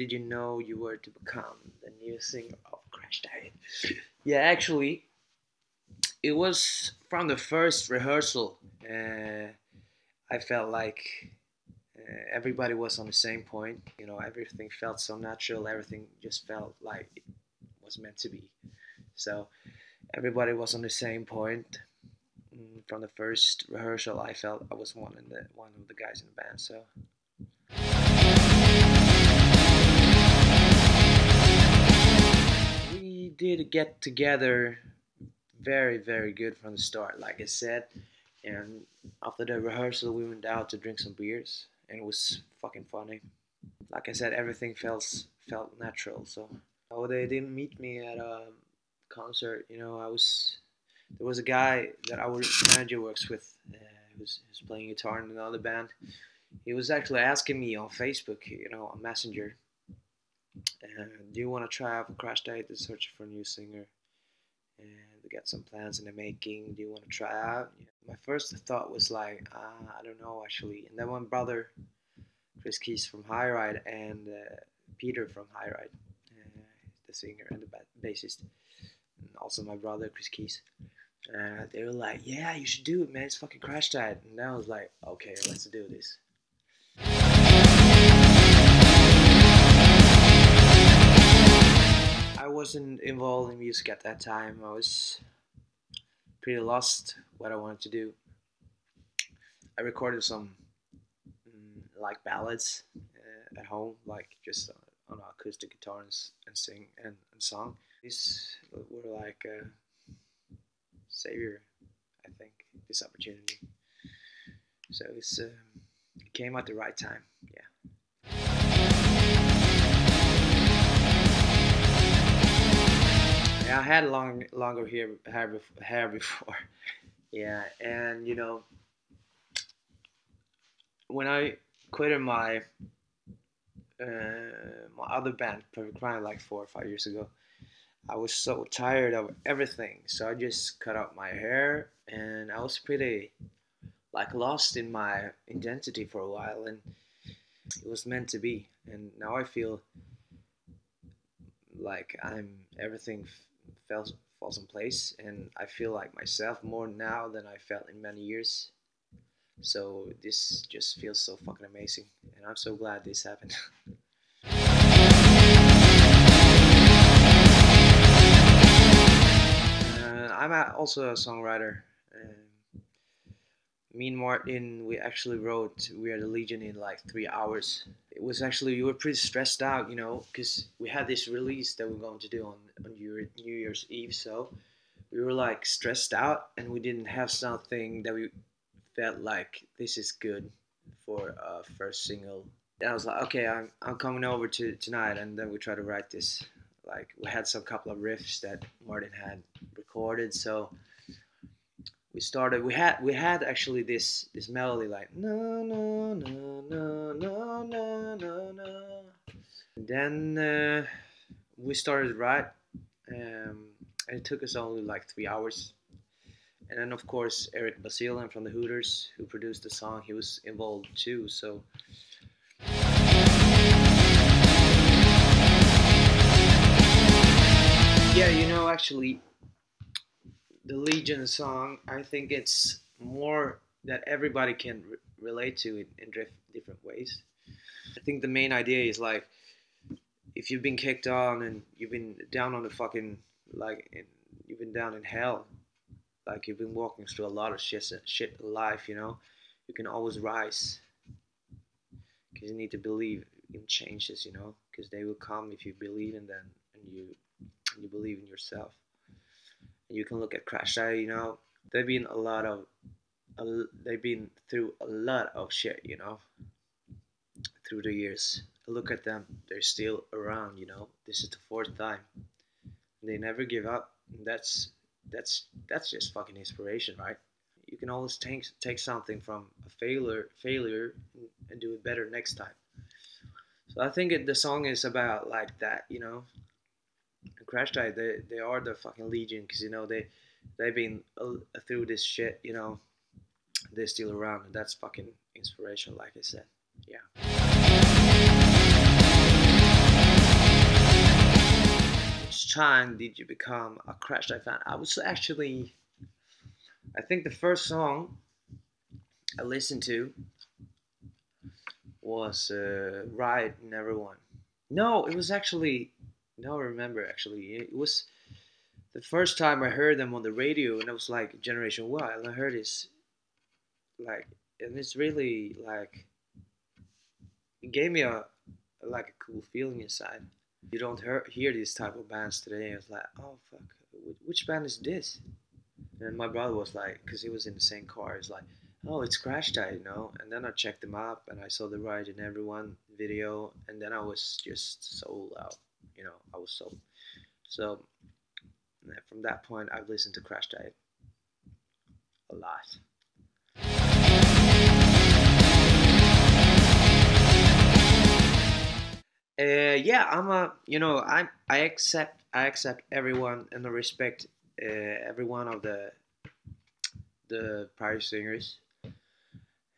did you know you were to become the new singer of Crashdiet? Yeah, actually, it was from the first rehearsal. I felt like everybody was on the same point. You know, everything felt so natural. Everything just felt like it was meant to be. So everybody was on the same point. From the first rehearsal, I felt I was one of the guys in the band. So. We did get together very, very good from the start, like I said. And after the rehearsal, we went out to drink some beers, and it was fucking funny. Like I said, everything felt natural. So, oh, they didn't meet me at a concert. You know, there was a guy that our manager works with, who's playing guitar in another band. He was actually asking me on Facebook, you know, on Messenger, do you want to try out for Crashdiet? They're searching for a new singer, and they got some plans in the making. Do you want to try out? Yeah. My first thought was like, I don't know actually. And then my brother, Gabriel Keyes from High Ride, and Peter from High Ride, the singer and the bassist, and also my brother, Gabriel Keyes. They were like, yeah, you should do it, man. It's fucking Crashdiet. And I was like, okay, let's do this. I wasn't involved in music at that time. I was pretty lost what I wanted to do. I recorded some like ballads at home, like just on acoustic guitar and sing and song. These were like a savior, I think, this opportunity. So it came at the right time. Yeah. I had longer hair before, yeah, and you know, when I quitted my my other band, Perfect Crime, like 4 or 5 years ago, I was so tired of everything, so I just cut out my hair, and I was pretty like lost in my identity for a while, and it was meant to be, and now I feel like everything falls in place, and I feel like myself more now than I felt in many years. So this just feels so fucking amazing, and I'm so glad this happened. I'm also a songwriter. Me and Martin, we actually wrote We Are the Legion in like 3 hours. It was actually, we were pretty stressed out, you know, because we had this release that we were going to do on New Year's Eve. So we were like stressed out, and we didn't have something that we felt like this is good for a first single. And I was like, okay, I'm coming over to tonight, and then we tried to write this. Like, we had some couple of riffs that Martin had recorded, so we started. We had actually this melody like no no no no no no no no. And then we started to write, and it took us only like 3 hours. And then of course Eric Basile from the Hooters, who produced the song, he was involved too. So yeah, you know, actually, the Legion song, I think it's more that everybody can relate to it in different ways. I think the main idea is like, if you've been kicked on and you've been down on the fucking, like, you've been down in hell, like you've been walking through a lot of shit in life, you know, you can always rise. Because you need to believe in changes, you know, because they will come if you believe in them, and you believe in yourself. And you can look at Crashdiet, you know, they've been through a lot of shit, you know, through the years. Look at them, they're still around, you know. This is the 4th time. They never give up. That's just fucking inspiration, right? You can always take something from a failure and do it better next time. So I think the song is about like that, you know. And Crashdiet, they are the fucking Legion, because, you know, they've been through this shit, you know. They're still around, and that's fucking inspiration, like I said. Yeah. which time did you become a Crashdiet fan? I was actually, I think the first song I listened to was Ride and Everyone. No, it was actually, no, I remember actually. It was the first time I heard them on the radio, and it was like Generation Y, and I heard this, like, and it's really like, it gave me a like a cool feeling inside. You don't hear these type of bands today. I was like, oh fuck, which band is this? And my brother was like, because he was in the same car, he's like, oh, it's Crashdiet, you know. And then I checked them up, and I saw the Ride and Everyone video, and then I was just sold out, you know. I was sold. So from that point, I've listened to Crashdiet a lot. Yeah, I'm a, you know, I accept everyone and I respect every one of the prior singers,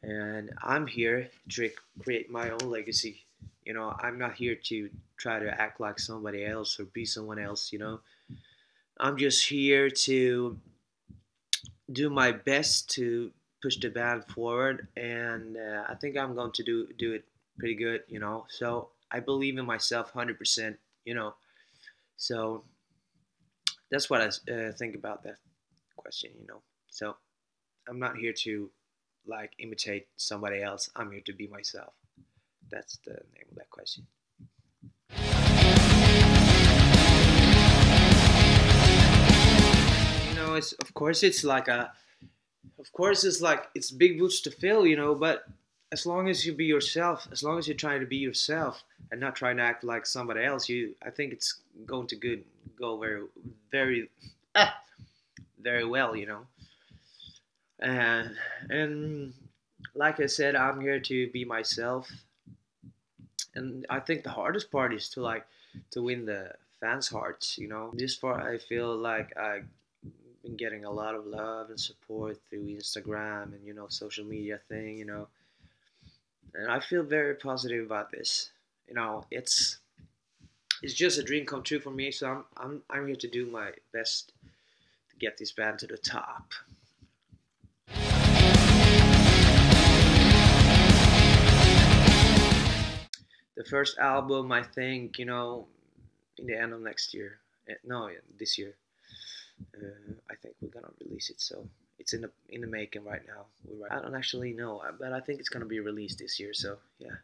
and I'm here to create my own legacy. You know, I'm not here to try to act like somebody else or be someone else. You know, I'm just here to do my best to push the band forward, and I think I'm going to do it pretty good. You know, so I believe in myself 100%. You know, so that's what I think about that question. You know, so I'm not here to like imitate somebody else. I'm here to be myself. That's the name of that question. You know, it's of course it's like a, of course it's like it's big boots to fill. You know, but as long as you be yourself, as long as you're trying to be yourself and not trying to act like somebody else, I think it's going to go very very well. You know, and like I said, I'm here to be myself, and I think the hardest part is to like to win the fans' hearts. You know, this far I feel like I've been getting a lot of love and support through Instagram and, you know, social media thing. You know, and I feel very positive about this. You know, it's just a dream come true for me. So I'm here to do my best to get this band to the top. The first album, I think, you know, in the end of next year. No, yeah, this year. I think we're gonna release it. So it's in the making right now. I don't actually know, but I think it's gonna be released this year. So yeah.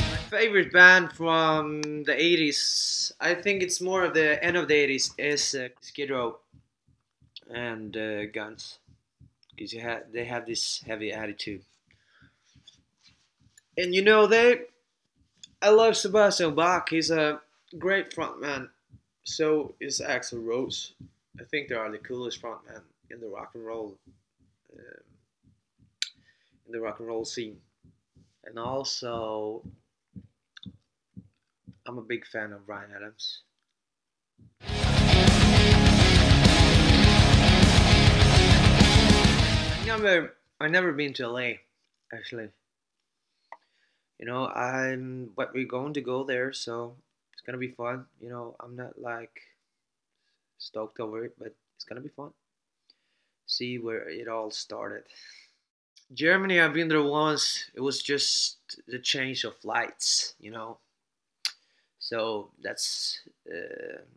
My favorite band from the 80s, I think it's more of the end of the 80s, is Skid Row and Guns, because they have this heavy attitude, and you know I love Sebastian Bach. He's a great frontman. So is Axl Rose. I think they are the coolest frontman in the um, rock and roll scene. And also, I'm a big fan of Bryan Adams. I never been to LA, actually. You know, but we're going to go there, so it's gonna be fun. You know, I'm not like stoked over it, but it's gonna be fun. See where it all started. Germany, I've been there once. It was just the change of flights, you know. So that's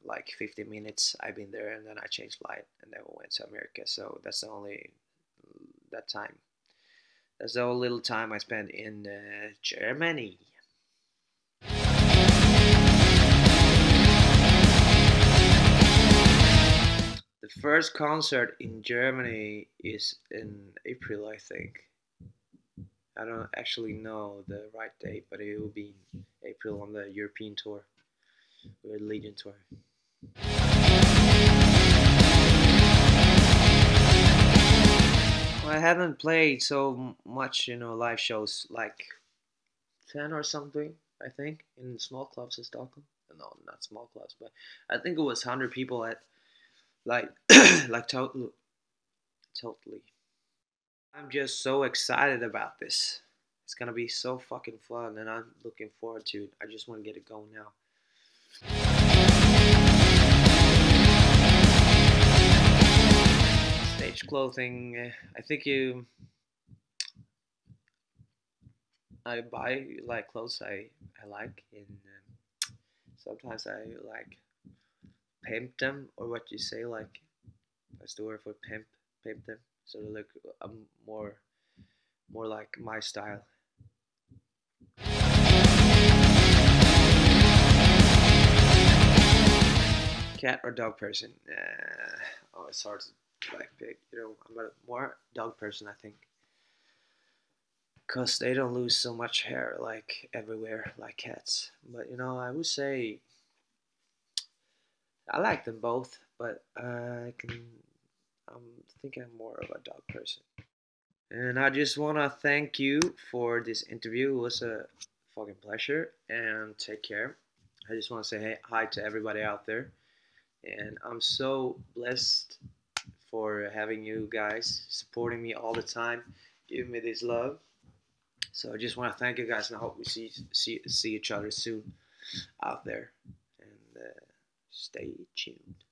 like 50 minutes. I've been there, and then I changed flight, and then we went to America. So that's the only that time. That's the only little time I spent in Germany. The first concert in Germany is in April, I think. I don't actually know the right date, but it will be in April on the European tour, or Legion tour. I haven't played so much, you know, live shows, like 10 or something, I think, in small clubs in Stockholm. No, not small clubs, but I think it was 100 people at, like, like totally. I'm just so excited about this. It's gonna be so fucking fun, and I'm looking forward to it. I just want to get it going now. Stage clothing. I think I buy like clothes I like, and sometimes I like pimp them, or what you say, like that's the word for pimp them, so they look more more like my style. Cat or dog person? Oh, it's hard to like pick. I'm a more dog person, I think, because they don't lose so much hair like everywhere like cats. But I would say I like them both, but think I'm more of a dog person. And I just wanna thank you for this interview. It was a fucking pleasure, and take care. I just want to say hi to everybody out there, and I'm so blessed for having you guys supporting me all the time, giving me this love. So I just want to thank you guys, and I hope we see each other soon out there. And stay tuned.